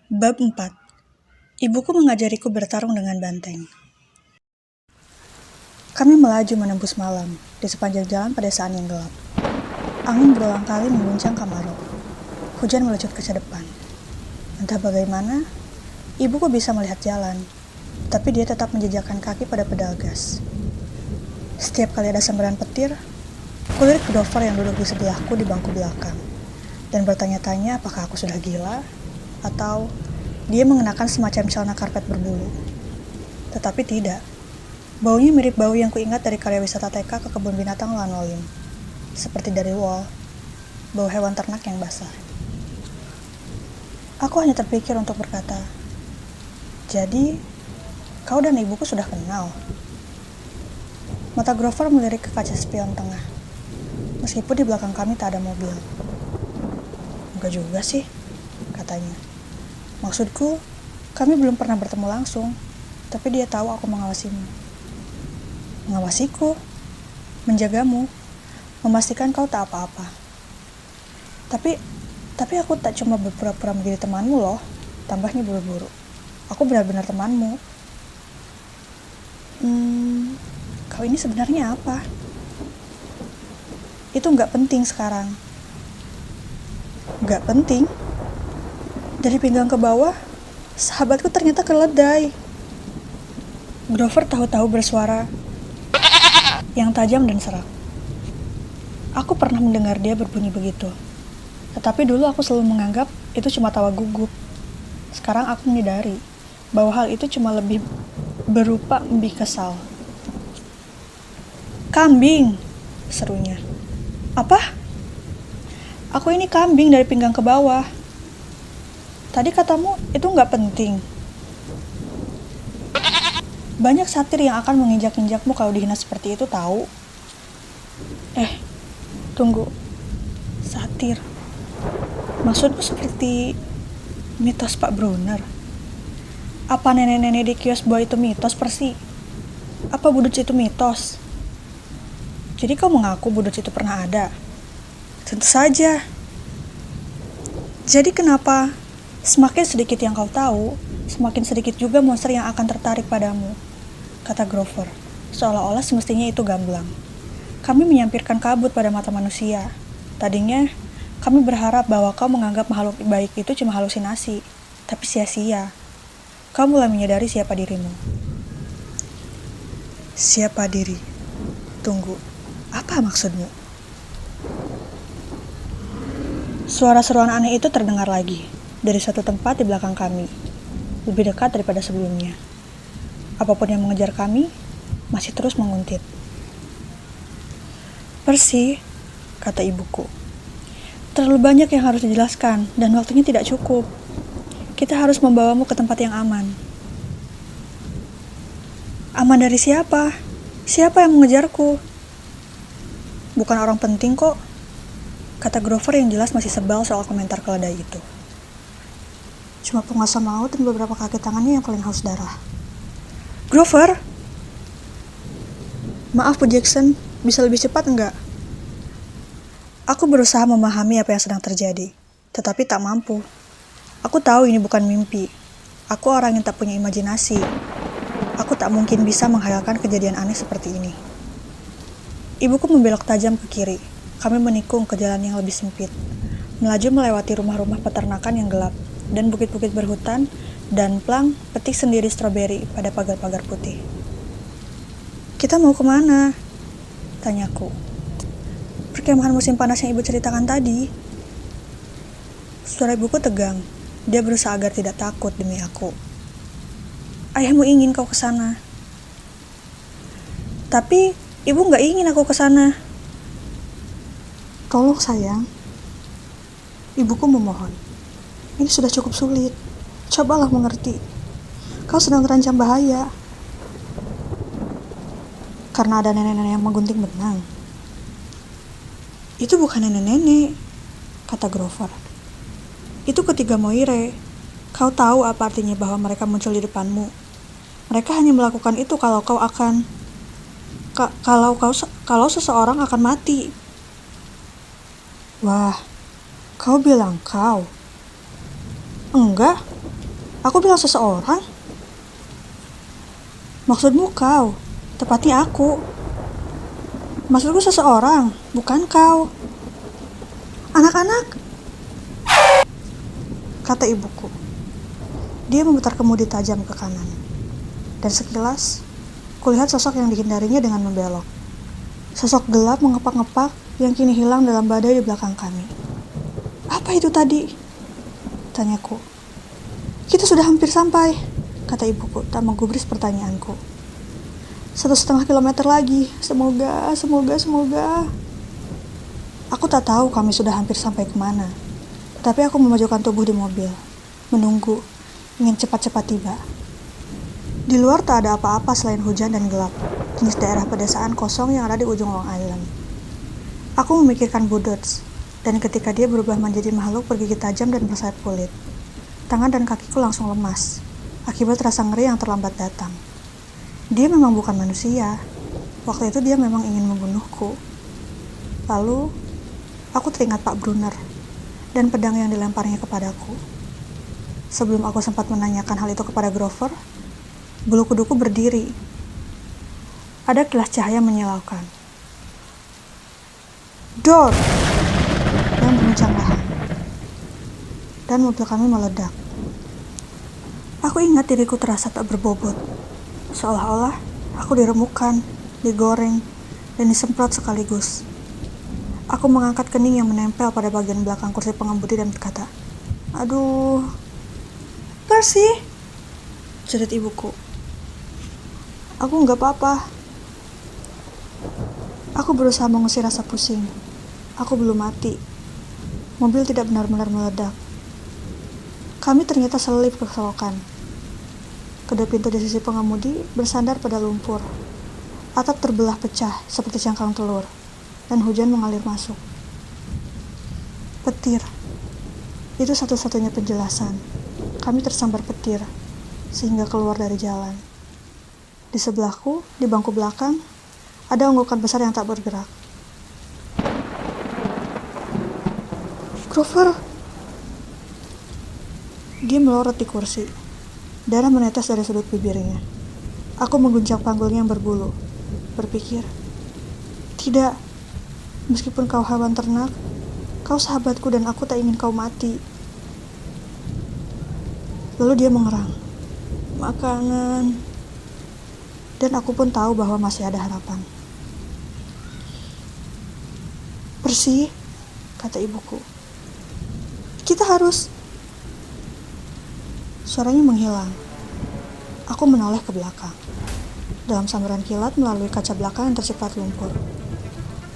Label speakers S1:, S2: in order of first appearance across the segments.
S1: Bab 4. Ibuku mengajariku bertarung dengan banteng. Kami melaju menembus malam di sepanjang jalan pedesaan yang gelap. Angin berulang kali mengguncang Kamaro. Hujan melecut ke depan. Entah bagaimana, ibuku bisa melihat jalan, tapi dia tetap menjejakkan kaki pada pedal gas. Setiap kali ada sambaran petir, kulirik Grover yang duduk di sebelahku di bangku belakang dan bertanya-tanya apakah aku sudah gila atau dia mengenakan semacam celana karpet berbulu. Tetapi tidak. Baunya mirip bau yang kuingat dari karya wisata TK ke kebun binatang Lanolim. Seperti dari Wall, bau hewan ternak yang basah. Aku hanya terpikir untuk berkata, "Jadi, kau dan ibuku sudah kenal?" Mata Grover melirik ke kaca spion tengah. Meskipun di belakang kami tak ada mobil. "Enggak juga sih," katanya. "Maksudku, kami belum pernah bertemu langsung, tapi dia tahu aku mengawasimu." "Mengawasiku? Menjagamu, memastikan kau tak apa-apa." Tapi aku tak cuma berpura-pura menjadi temanmu loh," tambahnya buru-buru. "Aku benar-benar temanmu." Kau ini sebenarnya apa?" "Itu nggak penting sekarang." "Nggak penting?" Dari pinggang ke bawah, sahabatku ternyata keledai. Grover tahu-tahu bersuara yang tajam dan serak. Aku pernah mendengar dia berbunyi begitu. Tetapi dulu aku selalu menganggap itu cuma tawa gugup. Sekarang aku menyadari bahwa hal itu cuma lebih berupa lebih kesal. "Kambing!" serunya. "Apa?" "Aku ini kambing dari pinggang ke bawah. Tadi katamu itu nggak penting." "Banyak satir yang akan menginjak-injakmu kalau dihina seperti itu tahu." Tunggu. Satir. Maksudmu seperti mitos Pak Brunner? Apa nenek-nenek di kios buah itu mitos Persi? Apa Buduc itu mitos? Jadi kau mengaku Buduc itu pernah ada? Tentu saja. Jadi kenapa semakin sedikit yang kau tahu, semakin sedikit juga monster yang akan tertarik padamu, kata Grover, seolah-olah semestinya itu gamblang. Kami menyampirkan kabut pada mata manusia. Tadinya, kami berharap bahwa kau menganggap makhluk baik itu cuma halusinasi, tapi sia-sia. Kau mulai menyadari siapa dirimu. Siapa diri? Tunggu, apa maksudmu? Suara seruan aneh itu terdengar lagi, dari suatu tempat di belakang kami, lebih dekat daripada sebelumnya. Apapun yang mengejar kami, masih terus menguntit. "Persi," kata ibuku, "terlalu banyak yang harus dijelaskan dan waktunya tidak cukup. Kita harus membawamu ke tempat yang aman." "Aman dari siapa? Siapa yang mengejarku?" "Bukan orang penting kok," kata Grover yang jelas masih sebal soal komentar keledai itu. "Cuma penguasa maut dan beberapa kaki tangannya yang paling haus darah." "Grover! Maaf Bu Jackson, bisa lebih cepat enggak?" Aku berusaha memahami apa yang sedang terjadi, tetapi tak mampu. Aku tahu ini bukan mimpi. Aku orang yang tak punya imajinasi. Aku tak mungkin bisa menghayalkan kejadian aneh seperti ini. Ibuku membelok tajam ke kiri. Kami menikung ke jalan yang lebih sempit, melaju melewati rumah-rumah peternakan yang gelap, dan bukit-bukit berhutan, dan plang petik sendiri stroberi pada pagar-pagar putih. "Kita mau kemana?" tanyaku. "Perkemahan musim panas yang ibu ceritakan tadi." Suara ibuku tegang. Dia berusaha agar tidak takut demi aku. "Ayahmu ingin kau ke sana." "Tapi ibu nggak ingin aku ke sana." "Tolong sayang." Ibuku memohon. "Ini sudah cukup sulit. Cobalah mengerti. Kau sedang terancam bahaya." "Karena ada nenek-nenek yang menggunting benang." "Itu bukan nenek-nenek," kata Grover. "Itu ketiga Moire. Kau tahu apa artinya bahwa mereka muncul di depanmu. Mereka hanya melakukan itu kalau kau akan... kalau seseorang akan mati." "Wah, kau bilang kau?" "Enggak, Aku bilang seseorang? Maksudmu kau, tepatnya aku. Maksudku seseorang, bukan kau. Anak-anak, kata ibuku. Dia memutar kemudi tajam ke kanan. Dan sekilas, kulihat sosok yang dihindarinya dengan membelok. Sosok gelap mengepak-ngepak yang kini hilang dalam badai di belakang kami. Apa itu tadi? Tanyaku. Kita sudah hampir sampai, kata ibuku tak menggubris pertanyaanku. 1,5 kilometer lagi, semoga. Aku tak tahu kami sudah hampir sampai kemana, tapi aku memajukan tubuh di mobil, menunggu, ingin cepat-cepat tiba. Di luar tak ada apa-apa selain hujan dan gelap, jenis daerah pedesaan kosong yang ada di ujung Long Island. Aku memikirkan Budots, dan ketika dia berubah menjadi makhluk bergigi tajam dan bersayap kulit, tangan dan kakiku langsung lemas, akibat rasa ngeri yang terlambat datang. Dia memang bukan manusia. Waktu itu dia memang ingin membunuhku. Lalu, aku teringat Pak Brunner dan pedang yang dilemparnya kepadaku. Sebelum aku sempat menanyakan hal itu kepada Grover, bulu kuduku berdiri. Ada kilas cahaya menyilaukan. Dor! Dan mengguncang lahan. Dan mobil kami meledak. Aku ingat diriku terasa tak berbobot. Seolah-olah aku diremukkan, digoreng, dan disemprot sekaligus. Aku mengangkat kening yang menempel pada bagian belakang kursi pengemudi dan berkata, "Aduh, Percy," jerit ibuku. "Aku nggak apa-apa." Aku berusaha mengusir rasa pusing. Aku belum mati. Mobil tidak benar-benar meledak. Kami ternyata selip ke selokan. Kedua pintu di sisi pengemudi bersandar pada lumpur. Atap terbelah pecah seperti cangkang telur, dan hujan mengalir masuk. Petir. Itu satu-satunya penjelasan. Kami tersambar petir, sehingga keluar dari jalan. Di sebelahku, di bangku belakang, ada onggokan besar yang tak bergerak. Grover! Dia melorot di kursi. Darah menetes dari sudut bibirnya. Aku mengguncang panggulnya yang berbulu. Berpikir, tidak, meskipun kau hewan ternak, kau sahabatku dan aku tak ingin kau mati. Lalu dia mengerang, makanan. Dan aku pun tahu bahwa masih ada harapan. Percy, kata ibuku. Kita harus... Suaranya menghilang. Aku menoleh ke belakang. Dalam sambaran kilat melalui kaca belakang yang terciprat lumpur,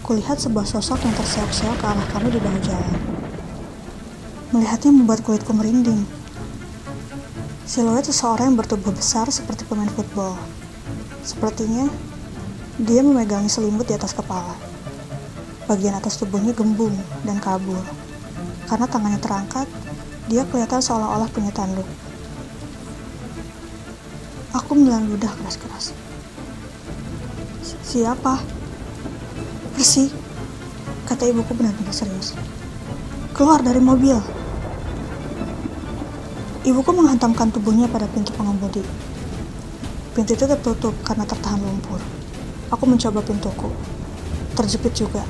S1: kulihat sebuah sosok yang terseok-seok ke arah kami di bahu jalan. Melihatnya membuat kulitku merinding. Siluet seseorang yang bertubuh besar seperti pemain football. Sepertinya dia memegangi selimut di atas kepala. Bagian atas tubuhnya gembung dan kabur. Karena tangannya terangkat, dia kelihatan seolah-olah punya tanduk. Aku menelan ludah keras-keras. Siapa? Percy, kata ibuku benar-benar serius. Keluar dari mobil. Ibuku menghantamkan tubuhnya pada pintu pengemudi. Pintu itu tertutup karena tertahan lumpur. Aku mencoba pintuku. Terjepit juga.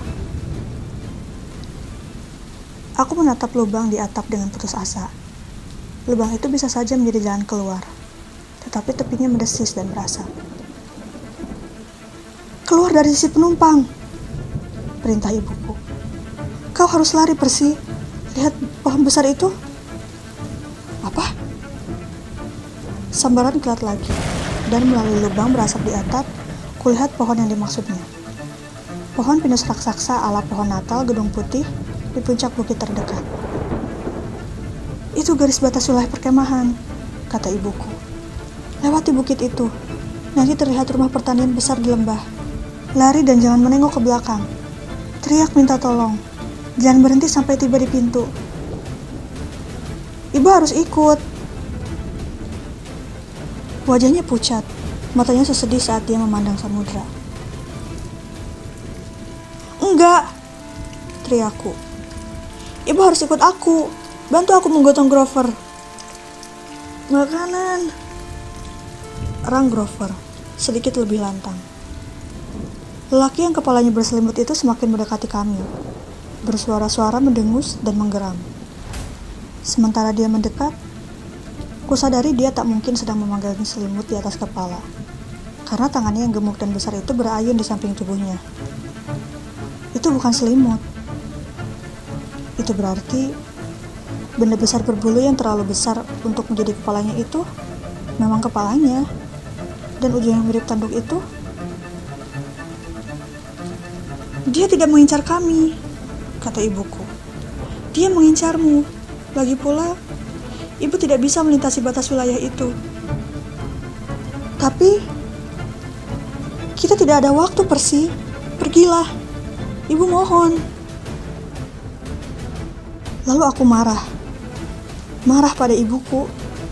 S1: Aku menatap lubang di atap dengan putus asa. Lubang itu bisa saja menjadi jalan keluar, tetapi tepinya mendesis dan berasap. Keluar dari sisi penumpang, perintah ibuku. Kau harus lari, Percy. Lihat pohon besar itu. Apa? Sambaran kilat lagi, dan melalui lubang berasap di atap, kulihat pohon yang dimaksudnya. Pohon pinus raksasa ala pohon Natal Gedung Putih di puncak bukit terdekat. Itu garis batas wilayah perkemahan, kata ibuku. Lewati bukit itu, nanti terlihat rumah pertanian besar di lembah. Lari dan jangan menengok ke belakang. Teriak minta tolong. Jangan berhenti sampai tiba di pintu. Ibu harus ikut. Wajahnya pucat, matanya sesedih saat dia memandang samudra. Enggak, teriakku. Ibu harus ikut aku. Bantu aku menggotong Grover. Makanan. Erang Grover, sedikit lebih lantang. Lelaki yang kepalanya berselimut itu semakin mendekati kami, bersuara-suara mendengus dan menggeram. Sementara dia mendekat, kusadari dia tak mungkin sedang memanggangi selimut di atas kepala, karena tangannya yang gemuk dan besar itu berayun di samping tubuhnya. Itu bukan selimut. Itu berarti benda besar berbulu yang terlalu besar untuk menjadi kepalanya itu memang kepalanya, dan ujung yang mirip tanduk itu. Dia tidak mengincar kami, kata ibuku. Dia mengincarmu. Lagi pula, ibu tidak bisa melintasi batas wilayah itu. Tapi, kita tidak ada waktu, Percy. Pergilah. Ibu mohon. Lalu aku marah. Marah pada ibuku,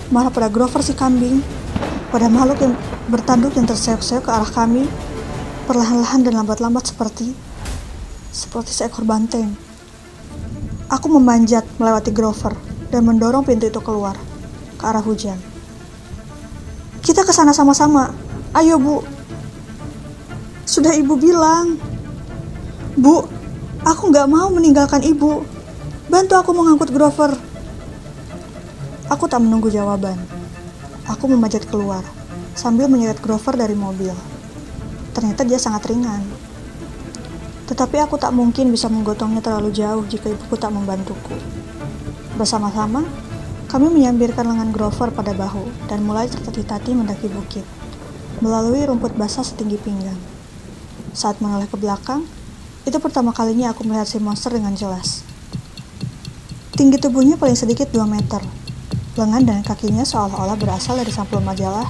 S1: marah pada Grover si kambing, pada makhluk yang bertanduk yang terseok-seok ke arah kami, perlahan-lahan dan lambat-lambat seperti seekor banteng. Aku memanjat melewati Grover dan mendorong pintu itu keluar ke arah hujan. Kita ke sana sama-sama. Ayo, Bu. Sudah ibu bilang. Bu, aku gak mau meninggalkan ibu. Bantu aku mengangkut Grover. Aku tak menunggu jawaban. Aku memanjat keluar sambil menyeret Grover dari mobil. Ternyata dia sangat ringan. Tetapi aku tak mungkin bisa menggotongnya terlalu jauh jika ibuku tak membantuku. Bersama-sama, kami menyambirkan lengan Grover pada bahu dan mulai tertatih-tatih mendaki bukit, melalui rumput basah setinggi pinggang. Saat menoleh ke belakang, itu pertama kalinya aku melihat si monster dengan jelas. Tinggi tubuhnya paling sedikit 2 meter. Lengan dan kakinya seolah-olah berasal dari sampul majalah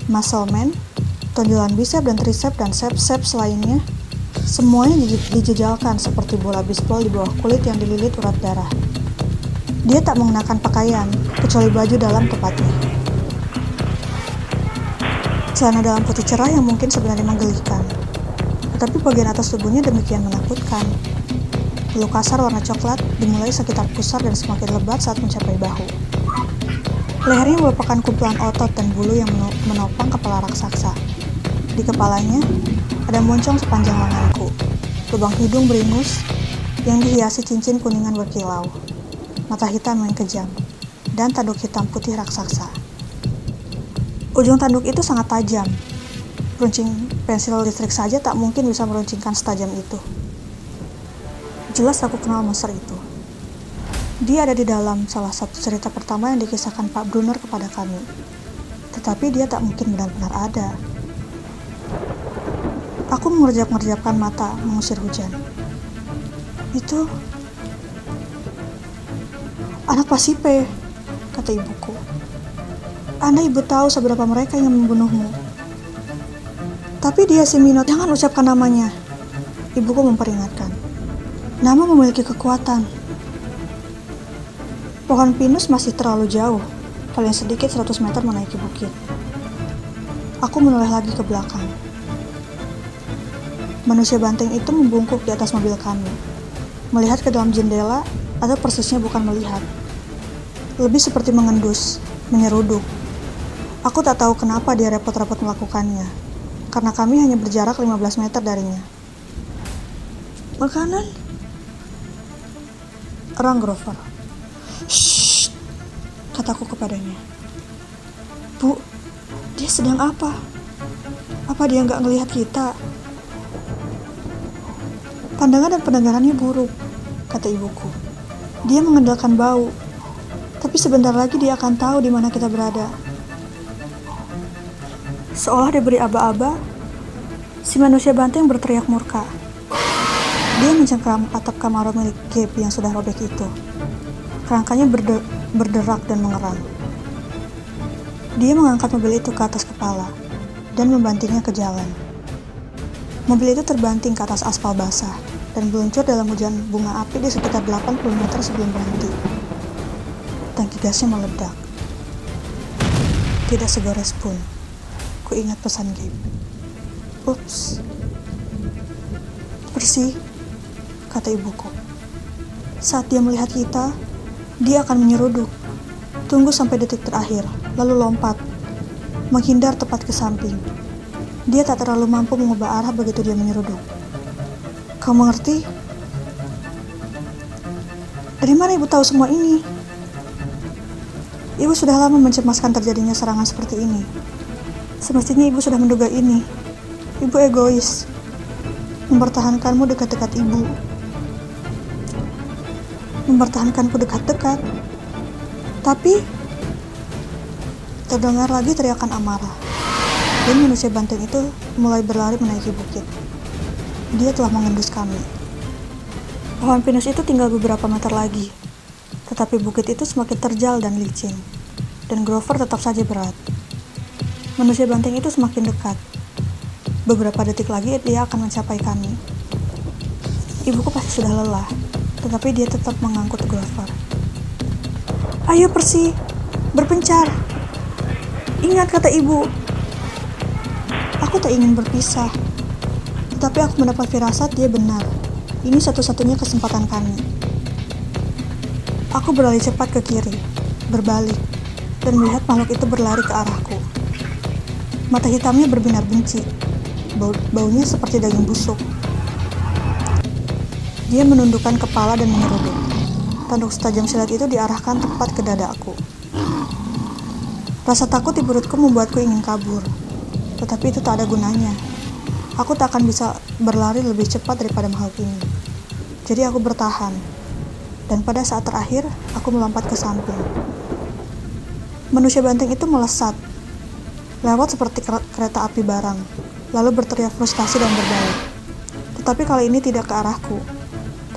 S1: Muscle Man, tonjolan bisep dan trisep dan seps lainnya. Semuanya dijejalkan seperti bola bisbol di bawah kulit yang dililit urat darah. Dia tak mengenakan pakaian, kecuali baju dalam tepatnya. Celana dalam putih cerah yang mungkin sebenarnya menggelikan, tetapi bagian atas tubuhnya demikian menakutkan. Bulu kasar warna coklat dimulai sekitar pusar dan semakin lebat saat mencapai bahu. Lehernya merupakan kumpulan otot dan bulu yang menopang kepala raksasa. Di kepalanya ada moncong sepanjang lenganku, lubang hidung beringus yang dihiasi cincin kuningan berkilau, mata hitam yang kejam, dan tanduk hitam putih raksasa. Ujung tanduk itu sangat tajam. Runcing pensil listrik saja tak mungkin bisa meruncingkan setajam itu. Jelas aku kenal monster itu. Dia ada di dalam salah satu cerita pertama yang dikisahkan Pak Brunner kepada kami. Tetapi dia tak mungkin benar-benar ada. Aku mengerjap-ngerjapkan mata mengusir hujan. Itu anak Pasipe, kata ibuku. Andai ibu tahu seberapa mereka yang membunuhmu. Tapi dia si Minot, jangan ucapkan namanya. Ibuku memperingatkan. Nama memiliki kekuatan. Pohon pinus masih terlalu jauh, paling sedikit 100 meter menaiki bukit. Aku menoleh lagi ke belakang. Manusia banteng itu membungkuk di atas mobil kami, melihat ke dalam jendela, atau persisnya bukan melihat. Lebih seperti mengendus, menyeruduk. Aku tak tahu kenapa dia repot-repot melakukannya, karena kami hanya berjarak 15 meter darinya. Makanan? Erang Grover. Shh, kataku kepadanya. Bu, dia sedang apa? Apa dia nggak ngelihat kita? Pandangan dan pendengarannya buruk, kata ibuku. Dia mengandalkan bau, tapi sebentar lagi dia akan tahu di mana kita berada. Seolah diberi aba-aba, si manusia banteng berteriak murka. Dia mencengkram atap kamar milik Gabe yang sudah robek itu. Kerangkanya berderak dan mengerang. Dia mengangkat mobil itu ke atas kepala dan membantingnya ke jalan. Mobil itu terbanting ke atas aspal basah dan meluncur dalam hujan bunga api di sekitar 80 meter sebelum berhenti. Tangki gasnya meledak. Tidak segores pun. Ku ingat pesan Gabe. Ups. Percy, kata ibuku. Saat dia melihat kita, dia akan menyeruduk. Tunggu sampai detik terakhir, lalu lompat, menghindar tepat ke samping. Dia tak terlalu mampu mengubah arah begitu dia menyeruduk. Kau mengerti? Dari mana ibu tahu semua ini? Ibu sudah lama mencemaskan terjadinya serangan seperti ini. Semestinya ibu sudah menduga ini. Ibu egois, mempertahankanmu dekat-dekat ibu. Mempertahankanku dekat-dekat. Tapi terdengar lagi teriakan amarah. Dan manusia banteng itu mulai berlari menaiki bukit. Dia telah mengendus kami. Pohon pinus itu tinggal beberapa meter lagi. Tetapi bukit itu semakin terjal dan licin. Dan Grover tetap saja berat. Manusia banteng itu semakin dekat. Beberapa detik lagi dia akan mencapai kami. Ibuku pasti sudah lelah. Tetapi dia tetap mengangkut Grover. Ayo Percy, berpencar. Ingat kata ibu. Aku tak ingin berpisah. Tetapi aku mendapat firasat dia benar. Ini satu-satunya kesempatan kami. Aku berlari cepat ke kiri, berbalik, dan melihat makhluk itu berlari ke arahku. Mata hitamnya berbinar benci. Baunya seperti daging busuk. Dia menundukkan kepala dan menyeruduk. Tanduk setajam silet itu diarahkan tepat ke dadaku. Rasa takut di perutku membuatku ingin kabur. Tetapi itu tak ada gunanya. Aku tak akan bisa berlari lebih cepat daripada makhluk ini. Jadi aku bertahan. Dan pada saat terakhir, aku melompat ke samping. Manusia banteng itu melesat. Lewat seperti kereta api barang. Lalu berteriak frustasi dan berbalik. Tetapi kali ini tidak ke arahku.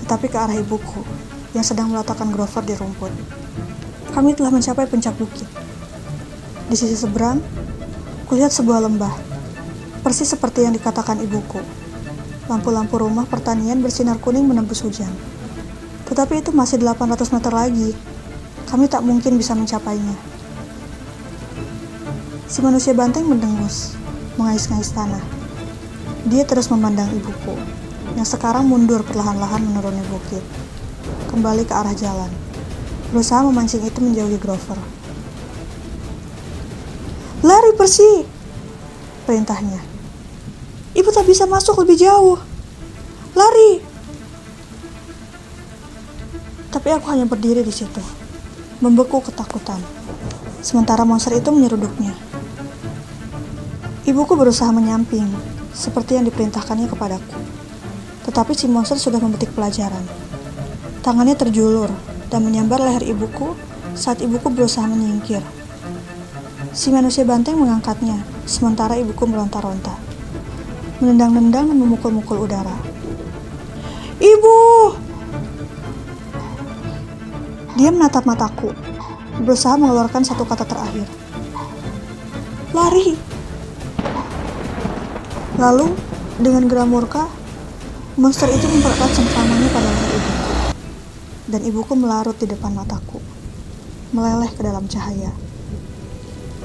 S1: Tetapi ke arah ibuku. Yang sedang meletakkan Grover di rumput. Kami telah mencapai puncak bukit. Di sisi seberang, kulihat sebuah lembah. Persis seperti yang dikatakan ibuku. Lampu-lampu rumah pertanian bersinar kuning menembus hujan. Tetapi itu masih 800 meter lagi. Kami tak mungkin bisa mencapainya. Si manusia banteng mendengus, mengais-ngais tanah. Dia terus memandang ibuku, yang sekarang mundur perlahan-lahan menuruni bukit. Kembali ke arah jalan. Berusaha memancing itu menjauhi Grover. Lari Percy! Perintahnya. Ibu tak bisa masuk lebih jauh. Lari! Tapi aku hanya berdiri di situ, membeku ketakutan. Sementara monster itu menyeruduknya. Ibuku berusaha menyamping, seperti yang diperintahkannya kepadaku. Tetapi si monster sudah memetik pelajaran. Tangannya terjulur dan menyambar leher ibuku saat ibuku berusaha menyingkir. Si manusia banteng mengangkatnya, sementara ibuku meronta-ronta. Menendang-nendang dan memukul-mukul udara. Ibu! Dia menatap mataku, berusaha mengeluarkan satu kata terakhir. Lari! Lalu, dengan geram murka, monster itu mempererat cengkramannya pada leher ibuku. Dan ibuku melarut di depan mataku, meleleh ke dalam cahaya.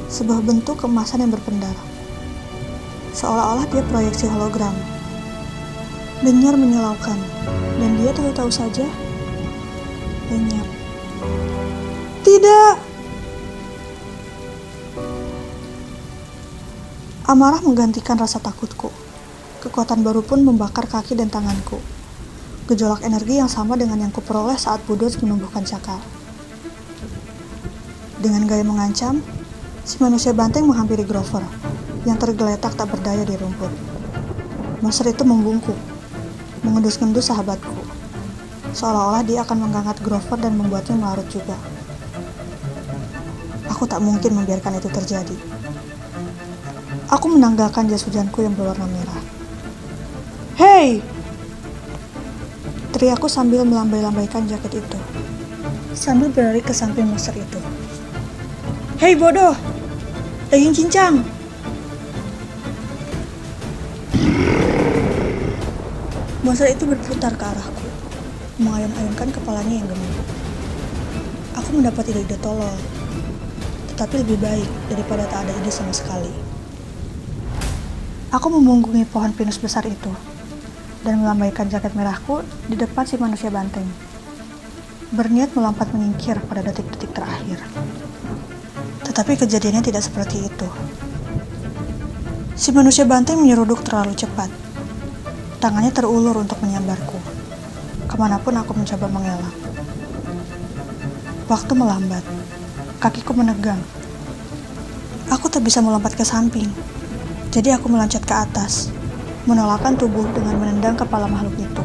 S1: Sebuah bentuk keemasan yang berpendar. Seolah-olah dia proyeksi hologram. Lenyap menyilaukan, dan dia tahu-tahu saja lenyap. Tidak! Amarah menggantikan rasa takutku. Kekuatan baru pun membakar kaki dan tanganku. Gejolak energi yang sama dengan yang kuperoleh saat Budos menumbuhkan cakar. Dengan gaya mengancam, si manusia banteng menghampiri Grover yang tergeletak tak berdaya di rumput. Monster itu membungkuk, mengendus-endus sahabatku, seolah-olah dia akan mengangkat Grover dan membuatnya melarut juga. Aku tak mungkin membiarkan itu terjadi. Aku menanggalkan jas hujanku yang berwarna merah. Hei! Teriakku sambil melambai-lambaikan jaket itu, sambil berlari ke samping monster itu. Hei bodoh! Daging cincang! Monster itu berputar ke arahku, mengayun-ayunkan kepalanya yang gemuk. Aku mendapat ide-ide tolol, tetapi lebih baik daripada tak ada ide sama sekali. Aku memunggungi pohon pinus besar itu, dan melambaikan jaket merahku di depan si manusia banteng. Berniat melompat menyingkir pada detik-detik terakhir. Tetapi kejadiannya tidak seperti itu. Si manusia banteng menyeruduk terlalu cepat. Tangannya terulur untuk menyambarku. Kemanapun aku mencoba mengelak. Waktu melambat. Kakiku menegang. Aku tak bisa melompat ke samping. Jadi aku meloncat ke atas, menolakkan tubuh dengan menendang kepala makhluk itu.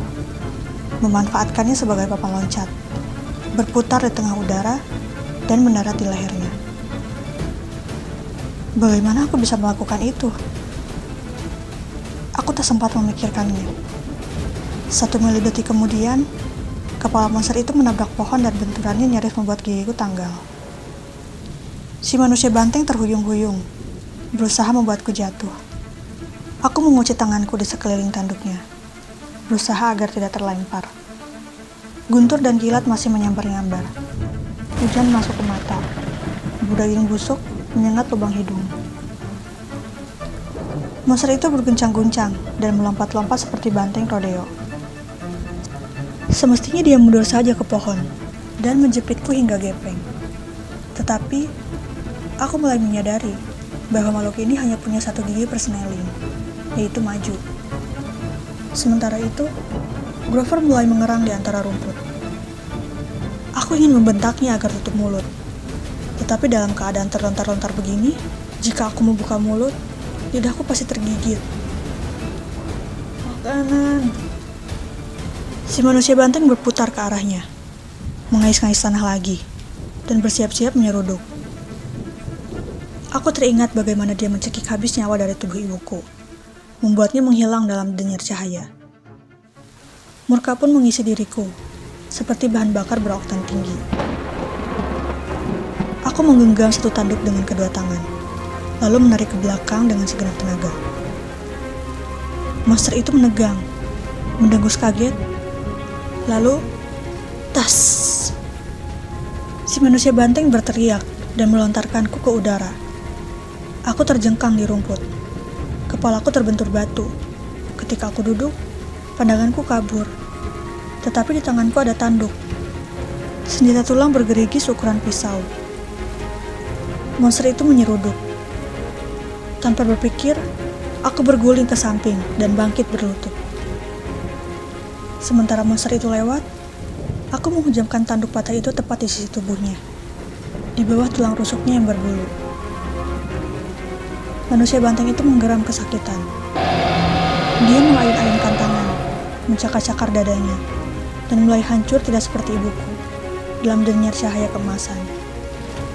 S1: Memanfaatkannya sebagai papan loncat. Berputar di tengah udara dan mendarat di lehernya. Bagaimana aku bisa melakukan itu? Aku tak sempat memikirkannya. 1 milidetik kemudian, kepala monster itu menabrak pohon dan benturannya nyaris membuat gigiku tanggal. Si manusia banteng terhuyung-huyung, berusaha membuatku jatuh. Aku mengunci tanganku di sekeliling tanduknya, berusaha agar tidak terlempar. Guntur dan kilat masih menyambar-nyambar. Hujan masuk ke mata. Bau daging busuk menyengat lubang hidung. Monster itu berguncang-guncang dan melompat-lompat seperti banteng rodeo. Semestinya dia mundur saja ke pohon dan menjepitku hingga gepeng. Tetapi, aku mulai menyadari bahwa makhluk ini hanya punya 1 gigi perseneling, yaitu maju. Sementara itu, Grover mulai mengerang di antara rumput. Aku ingin membentaknya agar tutup mulut. Tetapi dalam keadaan terlontar-lontar begini, jika aku membuka mulut, lidahku pasti tergigit. Makanan. Si manusia banteng berputar ke arahnya, mengais-ngais tanah lagi, dan bersiap-siap menyeruduk. Aku teringat bagaimana dia mencekik habis nyawa dari tubuh ibuku, membuatnya menghilang dalam denyir cahaya. Murka pun mengisi diriku, seperti bahan bakar beroktan tinggi. Aku menggenggam 1 tanduk dengan kedua tangan, lalu menarik ke belakang dengan segenap tenaga. Monster itu menegang, mendengus kaget, lalu tas. Si manusia banteng berteriak dan melontarkanku ke udara. Aku terjengkang di rumput. Kepalaku terbentur batu. Ketika aku duduk, pandanganku kabur. Tetapi di tanganku ada tanduk. Senjata tulang bergerigi seukuran pisau. Monster itu menyeruduk. Tanpa berpikir, aku berguling ke samping dan bangkit berlutut. Sementara monster itu lewat, aku menghujamkan tanduk patah itu tepat di sisi tubuhnya, di bawah tulang rusuknya yang berbulu. Manusia banteng itu menggeram kesakitan. Dia mengayun-ayunkan tangan, mencakar-cakar dadanya, dan mulai hancur tidak seperti ibuku, dalam denyir cahaya keemasan.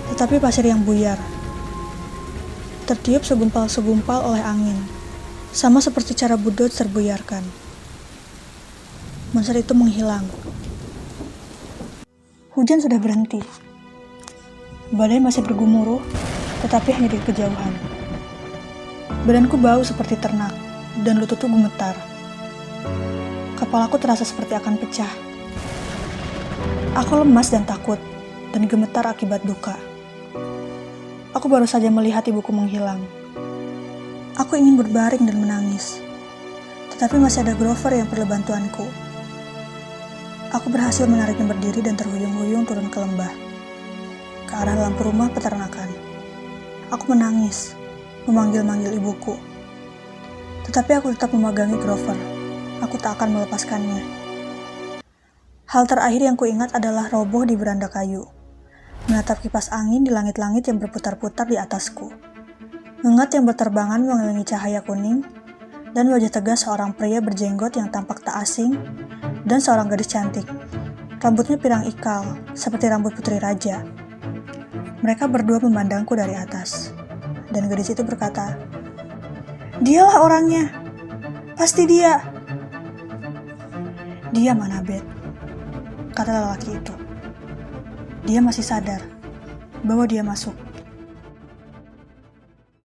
S1: Tetapi pasir yang buyar, tertiup segumpal-segumpal oleh angin, sama seperti cara budut terbuyarkan. Monster itu menghilang. Hujan sudah berhenti. Badai masih bergemuruh, tetapi hanya di kejauhan. Badanku bau seperti ternak, dan lututku gemetar. Kepalaku terasa seperti akan pecah. Aku lemas dan takut, dan gemetar akibat duka. Aku baru saja melihat ibuku menghilang. Aku ingin berbaring dan menangis. Tetapi masih ada Grover yang perlu bantuanku. Aku berhasil menariknya berdiri dan terhuyung-huyung turun ke lembah, ke arah lampu rumah peternakan. Aku menangis, memanggil-manggil ibuku. Tetapi aku tetap memegangi Grover. Aku tak akan melepaskannya. Hal terakhir yang kuingat adalah roboh di beranda kayu, menatap kipas angin di langit-langit yang berputar-putar di atasku. Ngengat yang berterbangan mengelilingi cahaya kuning, dan wajah tegas seorang pria berjenggot yang tampak tak asing, dan seorang gadis cantik. Rambutnya pirang ikal, seperti rambut putri raja. Mereka berdua memandangku dari atas, dan gadis itu berkata, "Dialah orangnya, pasti dia." "Diam, Annabeth," kata lelaki itu. Dia masih sadar bahwa dia masuk.